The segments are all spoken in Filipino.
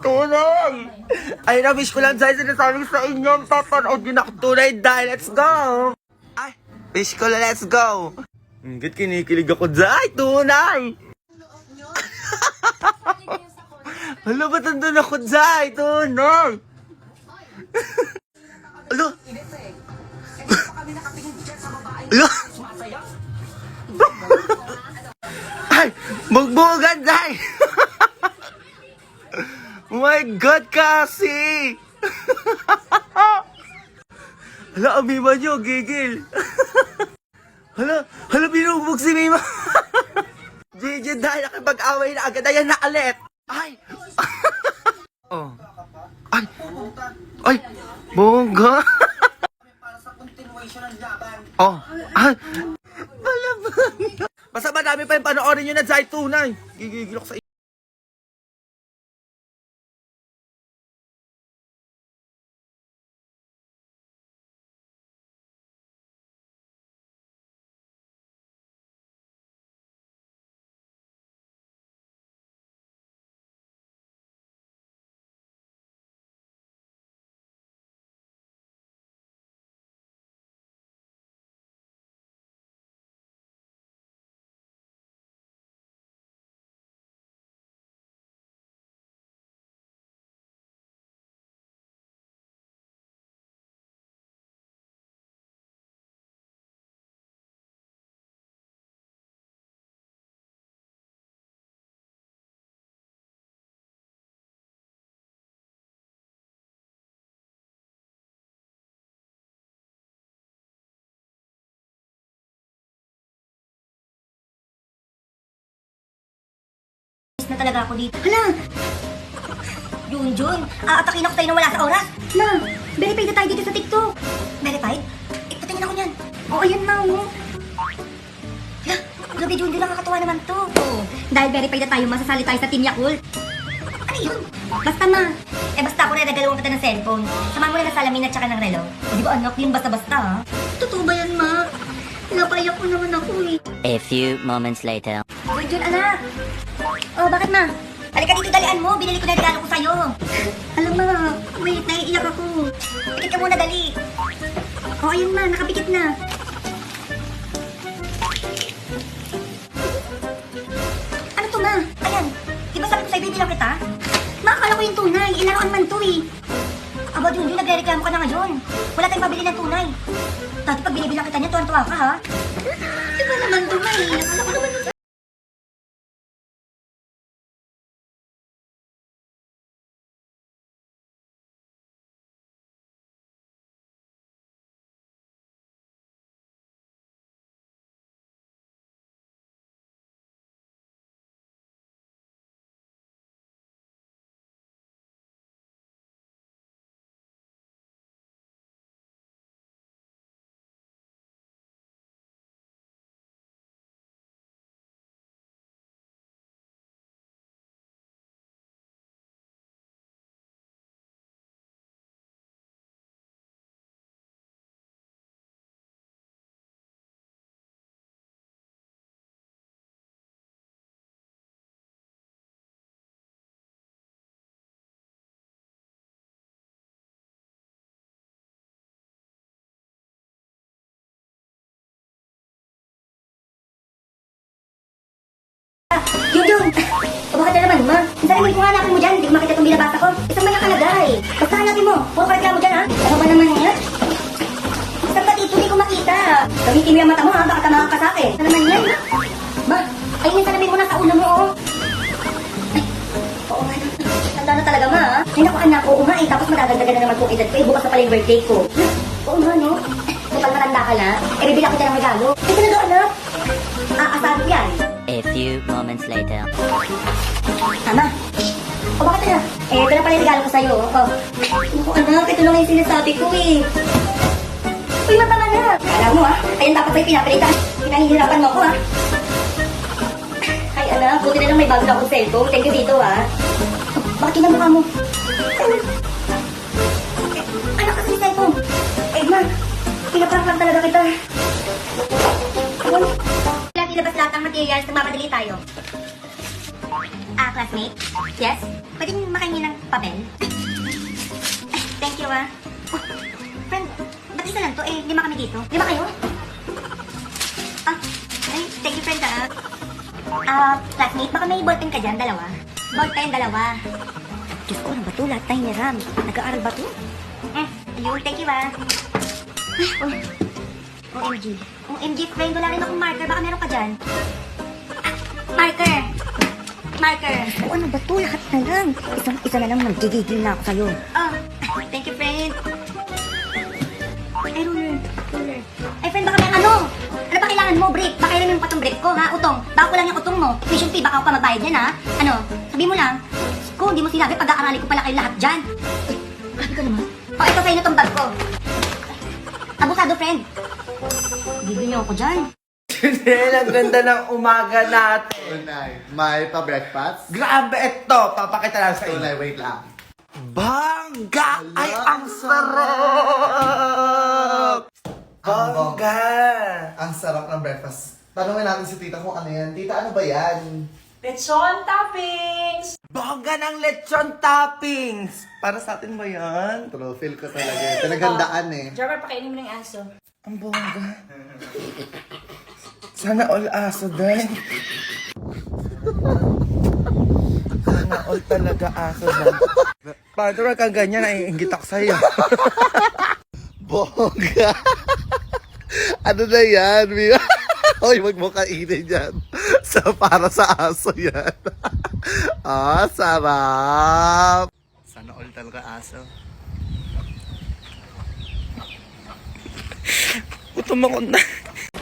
Tunay! Ay, na-wish ko lang dahil sinasabi sa inyo, papanood yun ako tunay dahil let's go! Ay, wish ko lang, let's go! Hanggat kinikilig ako dahil, tunay! Hala, ba't nandun ako dahil, tunay? Hala! Hala! Ay, magbugan dahil! Oh my God, kasi! Hala, Mima nyo, gigil. Hala, binubog si Mima. Gigi, dahil nakipag-away na agad, ayan na ulit. Ay! Oh. Ay, bongga. Oh, ay. Hala ba? Basta madami pa yung panoorin nyo na dahil tunay. Gigigil ako sa inyo. Na talaga ako dito. Hala! Junjun, aatakin ako tayo na wala sa oras. Ma, verified na tayo dito sa TikTok. Verified? Patingin ako niyan. Oo, ayan na, oh. Hala, grabe Junjun, nakakatawa naman to. Oo, dahil verified na tayo, masasali tayo sa Team Yakult. Ano yun? Basta ma. Basta ako regalawan kita ng cellphone. Samahan mo na ng salamin at saka ng relo. Di ba anak, yun basta-basta ha? Totoo ba yan, ma? Napaiyak ko naman ako eh. A few moments later. Junjun, anak. Oh, bakit ma? Halika dito, dalian mo. Binili ko na regalo ko sa'yo. Alam ma, wait, naiiyak ako. Pikit ka muna, dali. Oh, ayun ma, nakapikit na. Ano to ma? Ayan, di ba sabi ko sa'yo, bibilang kita? Ma, akala ko yung tunay. Ilaruan man to eh. Aba, Junjun, nagre-reklamo ka na ngayon. Wala tayong pabili ng tunay. Dati pag binibilang kita niya, tuwan-tuwa ka ha? Di ba naman to ma eh? Akala ko naman Junjun! O bakit na naman, ma? Ang sarili ko hanapin mo dyan, hindi ko makita itong binabasa ko. Isang man nakalagay. Basta hanapin mo, puro ka reklamo dyan ha? Ano ba naman yan? Isang ba dito, hindi ko makita. Gamitin mo yung mata mo ha, baka tamahan ka sa akin. Ano naman yan? Ma, ayun yung salamin mo na sa ulo mo oh. Ay, oo nga na. Tanda na talaga ma ha? Ay naku anak, oo nga eh, tapos madadagdagan na naman po edad ko eh, bukas na pala yung birthday ko. Oo nga no? Kapag matanda ka na, bibili ako dyan ng regalo. Ay talaga anak, aasahan ko yan. A few moments later. Tama. O bakit na? Ito na pala yung regalo ko sa'yo. Oh. Naku anak, ito lang yung sinasabi ko eh. Uy, matama na. Alam mo ayun dapat sa'yo pinapalitan. Pinahihirapan mo ako Ay anak, buti na lang may bago na akong cellphone. Thank you dito Bakit yun ang mukha mo? Anak kasi yung cellphone. Ma, pinaprank lang talaga kita. Ilabas lahat ng materials, nagmamadali tayo. classmate? Yes? Pwede makahingi ng papel? Ay, thank you, ah. Oh, friend, ba't isa lang to? Eh, 5 kami dito. 5 kayo? Ah, ay, thank you, friend, ah. Classmate, baka may ballpen ka dyan, 2. Ballpen, 2. Diyos ko, ano ba to? Lahat tayo niram. Nag-aaral ba to? Ayun, thank you, ah. Ay, OMG. OMG, friend, wala rin akong marker. Baka meron ka dyan. Marker! Marker! O ano ba to? Lahat na lang. Isa na lang, nagigigil na ako sa'yo. Oh, thank you, friend. Ay, ruler. Ay, friend, baka may ano? Ano ba kailangan mo? Brick? Baka ilan yung patong brick ko, ha? Utong. Baka ko lang yung utong mo. Tuition fee, baka ako pa magbayad yan, ha? Ano? Sabi mo lang. Kung hindi mo sinabi, pag-aarali ko pala kayo lahat dyan. Grabe ka naman. O, ito sa'yo na tong bag ko. Abusado, friend. Gigil niyo ako dyan. Junel, ang ganda ng umaga natin. Tunay. May pa-breakfast? Grabe, ito. Papakita lang sa inyo. Tunay, wait lang. Bangga! Ay, ang sarap! Bangga! Ang sarap ng breakfast. Tanungin natin si tita kung ano yan. Tita, ano ba yan? Lechon toppings! Bangga ng lechon toppings! Para sa atin ba yan? True, feel ko talaga. Pinaghandaan eh. Jobber, pakainin mo ng aso. Ang bongga. Sana all aso din. Sana all talaga aso din. Paano ka ganyan, naiingit ako sa'yo. Bongga! Ano na yan? Hoy, wag mo kainin yan. Para sa aso yan. Sarap! Sana all talaga aso. Gutom ako na.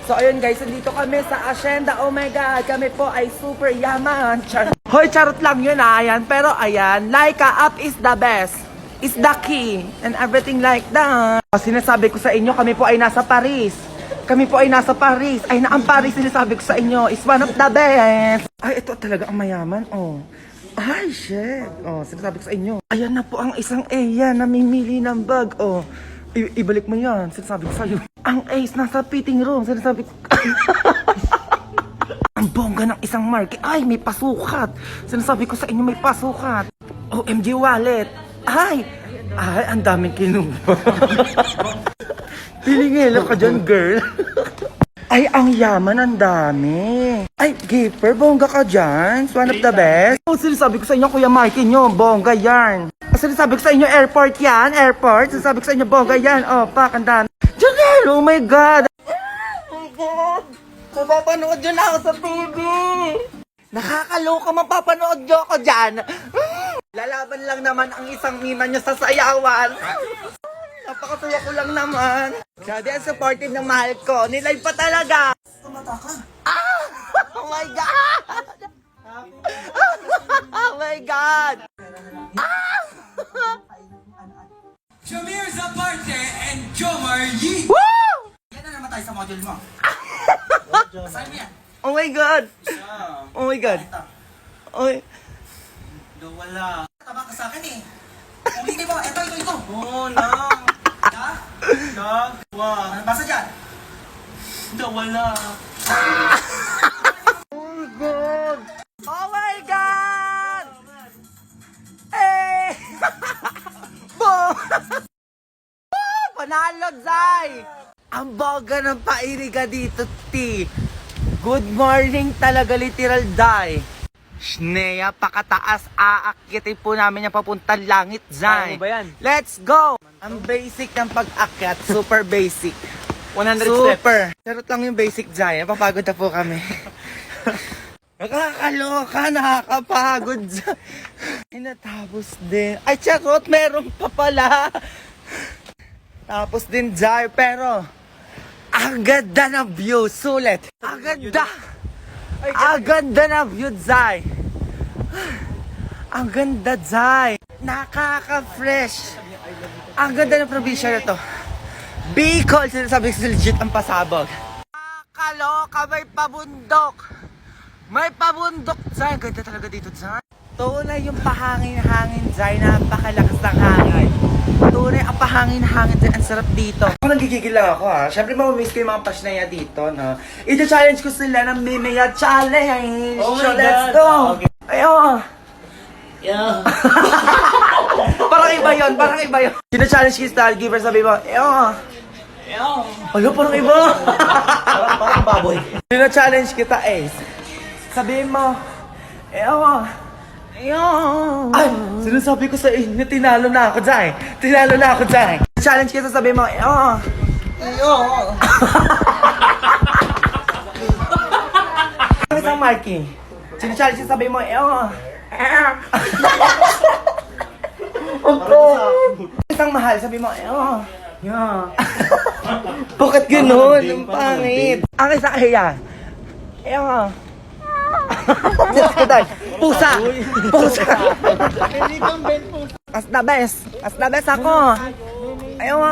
So ayun guys, nandito kami sa Hacienda. Oh my God, kami po ay super yaman. Hoy, charot lang yun ayan. Pero ayan, Laika up is the best. Is the key. And everything like that. Sinasabi ko sa inyo, kami po ay nasa Paris. Kami po ay nasa Paris. Ay na ang Paris, sinasabi ko sa inyo, is one of the best. Ay, ito talaga ang mayaman, oh. Ay, shit. Oh, sinasabi ko sa inyo. Ayan na po ang isang Eya na namimili ng bag, oh. Ibalik mo yan, sinasabi ko sa'yo. Ang ace nasa fitting room, sinasabi ko. Ang bongga ng isang market. Ay, may pasukat. Sinasabi ko sa inyo, may pasukat. OMG wallet. Ay, ang daming kinuha. Pilingelo ka dyan, girl. Ay, ang yaman, ang dami. Ay, Gipper, bongga ka dyan. It's one of the best. Oh, sinasabi ko sa inyo, Kuya Marky nyo, bongga yan. Sinasabi ko sa inyo, airport yan, airport. Sinasabi ko sa inyo, bongga yan. Oh, pak, ang dami. Janelle, oh my God. Oh my God. Mapapanood yun ako sa TV. Nakakaloka, mapapanood nyo ako dyan. Lalaban lang naman ang isang mima nyo sa sayawan. Napakatuwa ko lang naman. Grabe, ang supportive ng mahal ko. Nilive pa talaga. Tumata ka. Oh my God! Oh my God! Jamir Zaparte and Jomar Yee. Woo! Yan na naman tayo sa model mo. Saan yan? Oh my God! Oh my God! Oy. Wala. Tama ka sa akin eh. Ulitin mo. Ito. Oo, nang. Ano basa dyan? Wala. Oh my God! Oh my God! Eh! Boom! Panalo, Zay! Ang boga ng pairiga dito, T. Good morning talaga, literal, Zay. Sneya, pakataas, aakyatin po namin yung papuntang langit, Zay. Ano ba yan? Let's go! Ang basic ng pag-akyat, super basic. 100 Super! Charot lang yung basic, Zay. Napapagod na po kami. Nakakaloka, nakakapagod, Zay. Natapos din. Ay, charot, meron pa pala. Tapos din, Zay, pero ang ganda ng view, sulit. Ang ganda. Ang ganda ng view, Zay. Ang ganda, Zay. Nakaka-fresh. Ang ganda ng probinsya na to. Bicol, sinasabi ko legit ang pasabog. Nakakaloka, may pabundok. May pabundok, Zay. Ang ganda talaga dito, Zay. Tunay yung pahangin-hangin, Zay. Napakalakas ng hangin. Tunay ang pahangin-hangin, Zay. Ang sarap dito. Ako nagigigil lang ako, ha. Siyempre, mamamiss ko yung mga pasnaya dito, no. Ito-challenge ko sila ng Mimea Challenge. Oh my So, let's God. go. Okay. Ayaw. Parang iba yun, parang iba yun. Sina-challenge kita, star giver, sabi mo, ayaw. Ano, parang iba. Parang baboy. Sina-challenge kita, Ace. Sabihin mo, ayaw. Ay, sinasabi ko sa inyo, tinalo na ako dyan. Tinalo na ako dyan. Challenge kita, sabihin mo, ayaw. Ang isang Marky. Sina-challenge kita, sabihin mo, ayaw. Isang mahal, sabi mo, oh, yeah. Bakit ganun? Ang pangit. Ang isang ahiya. Yeah. Pusa! Pusa! As the best! As the best ako! Ayaw.